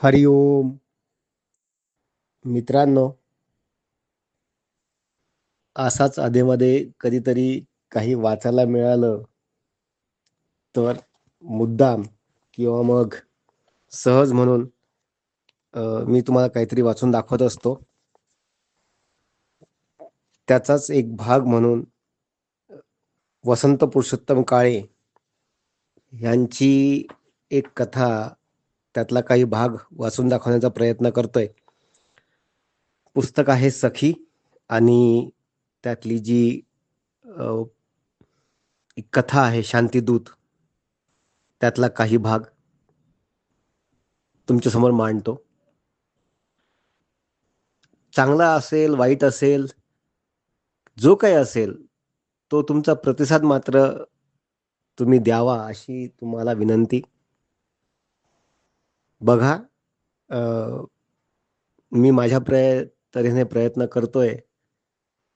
हरिओम मित्रांनो, असाच अधेमध्ये कधीतरी काही वाचायला मिळालं तर मुद्दाम किंवा मग सहज म्हणून मी तुम्हाला काहीतरी वाचून दाखवत असतो. त्याचाच एक भाग म्हणून वसंत पुरुषोत्तम काळे यांची एक कथा, त्यातला काही भाग वाचून दाखवण्याचा प्रयत्न करतोय. पुस्तक आहे सखी आणि त्यातली जी अ, एक कथा आहे शांतिदूत, त्यातला काही भाग तुमच्यासमोर मांडतो. चांगला असेल, वाईट असेल, जो काही असेल, तो तुमचा प्रतिसाद मात्र तुम्ही द्यावा अशी तुम्हाला विनंती. बघा, अ, मी माझ्या तऱ्हेने प्रयत्न करतोय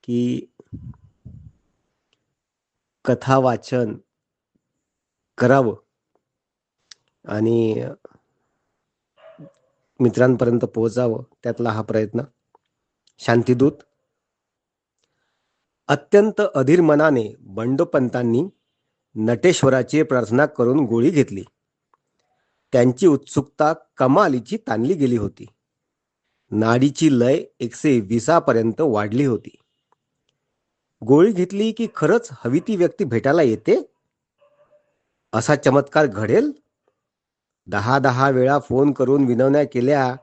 की कथा वाचन करावं आणि मित्रांपर्यंत पोहोचावं, त्यातला हा प्रयत्न. शांतिदूत. अत्यंत अधीर मनाने बंडोपंतांनी नटेश्वराची प्रार्थना करून गोळी घेतली. त्यांची उत्सुकता कमालीची ताणली गेली होती. नाडीची लय 120 पर्यंत वाढली होती. गोळी घेतली की खरंच हवी ती व्यक्ती भेटायला येते? असा चमत्कार घडेल? 10 वेळा फोन करून विनवण्या केल्या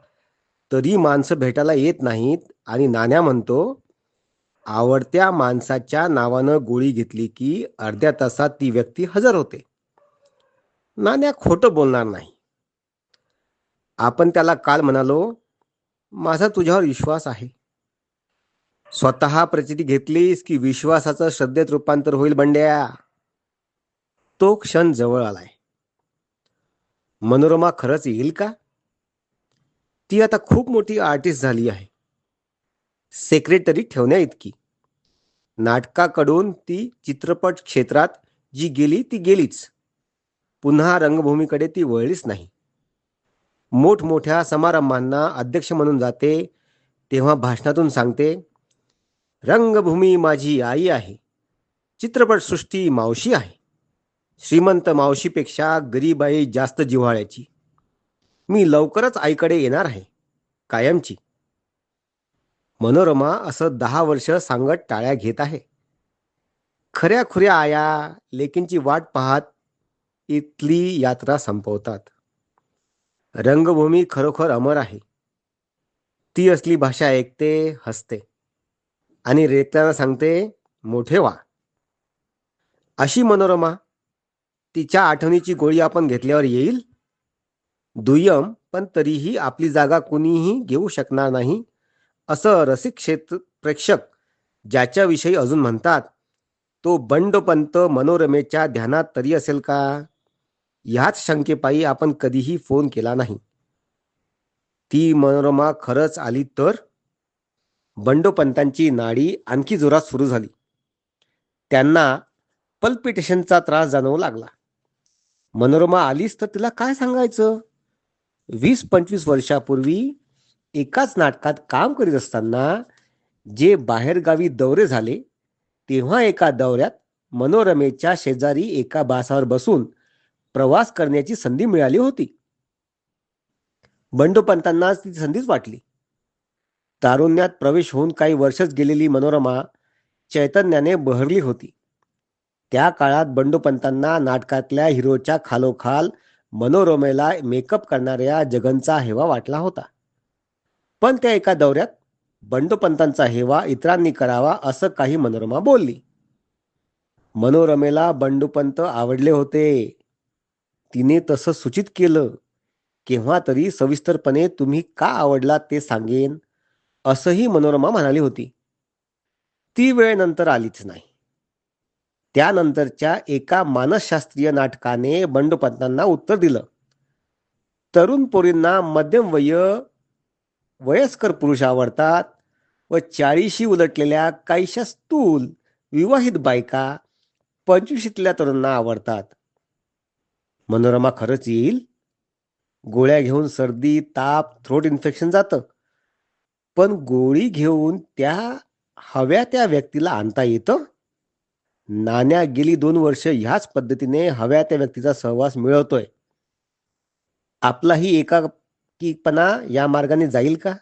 तरी माणसं भेटायला येत नाहीत आणि नाण्या म्हणतो, आवडत्या माणसाच्या नावानं गोळी घेतली की अर्ध्या तासात ती व्यक्ती हजर होते. नाण्या खोटं बोलणार नाही. आपण त्याला काल म्हणालो, माझा तुझ्यावर विश्वास आहे. स्वतः प्रचिती घेतलीस की विश्वासाचं श्रद्धेत रूपांतर होईल बंड्या. तो क्षण जवळ आलाय. मनोरमा खरंच येईल का? ती आता खूप मोठी आर्टिस्ट झाली आहे. सेक्रेटरी ठेवण्या इतकी. नाटकाकडून ती चित्रपट क्षेत्रात जी गेली ती गेलीच. पुन्हा रंगभूमीकडे ती वळलीच नाही. मोठमोठ्या समारंभांना अध्यक्ष म्हणून जाते, तेव्हा भाषणातून सांगते, रंगभूमी माझी आई आहे, चित्रपटसृष्टी मावशी आहे. श्रीमंत मावशीपेक्षा गरीब आई जास्त जिव्हाळ्याची. मी लवकरच आईकडे येणार आहे, कायमची. मनोरमा असं 10 वर्ष सांगत टाळ्या घेत आहे. खऱ्या खुऱ्या आया लेकींची वाट पाहत इथली यात्रा संपवतात. रंगभूमी खरोखर अमर आहे. ती असली भाषा ऐकते, हसते आणि रेत्याला सांगते, मोठे व्हा. अशी मनोरमा. तिच्या आठवणीची गोळी आपण घेतल्यावर येईल. दुय्यम, पण तरीही आपली जागा कुणीही घेऊ शकणार नाही असं रसिक क्षेत्र प्रेक्षक ज्याच्याविषयी अजून म्हणतात, तो बंडोपंत मनोरमेच्या ध्यानात तरी असेल का? ह्याच शंकेपायी आपण कधीही फोन केला नाही. ती मनोरमा खरंच आली तर? बंडोपंतांची नाडी आणखी जोरात सुरू झाली. त्यांना पल्पिटेशनचा त्रास जाणवू लागला. मनोरमा आलीच तर तिला काय सांगायचं? 20-25 वर्षापूर्वी एकाच नाटकात काम करीत असताना जे बाहेरगावी दौरे झाले, तेव्हा एका दौऱ्यात मनोरमेच्या शेजारी एका बासावर बसून प्रवास करण्याची संधी मिळाली होती. बंडोपंतांना ती संधीच वाटली. तारुण्यात प्रवेश होऊन काही वर्षच गेलेली मनोरमा चैतन्याने बहरली होती. त्या काळात बंडोपंतांना नाटकातल्या हिरोच्या खालोखाल मनोरमेला मेकअप करणाऱ्या जगनचा हेवा वाटला होता. पण त्या एका दौऱ्यात बंडोपंतांचा हेवा इतरांनी करावा असं काही मनोरमा बोलली. मनोरमेला बंडोपंत आवडले होते. तिने तसं सूचित केलं, केव्हा तरी सविस्तरपणे तुम्ही का आवडलात ते सांगेन, असंही मनोरमा म्हणाली होती. ती वेळ नंतर आलीच नाही. त्यानंतरच्या एका मानसशास्त्रीय नाटकाने बंडोपंतांना उत्तर दिलं. तरुण पोरींना वयस्कर पुरुष आवडतात व 40शी उलटलेल्या काहीशा स्थूल विवाहित बायका 25शीतल्या तरुणांना आवडतात. मनोरमा खरंच येईल? गोळ्या घेऊन सर्दी, ताप, थ्रोट इन्फेक्शन जातं. पण गोळी घेऊन हव्या त्या व्यक्तीला आणता येतं? नाण्या गेली 2 वर्ष ह्याच पद्धतीने हव्या त्या व्यक्तीचा सहवास मिळवतोय. आपलाही एकाकीपणा या मार्गाने जाईल का?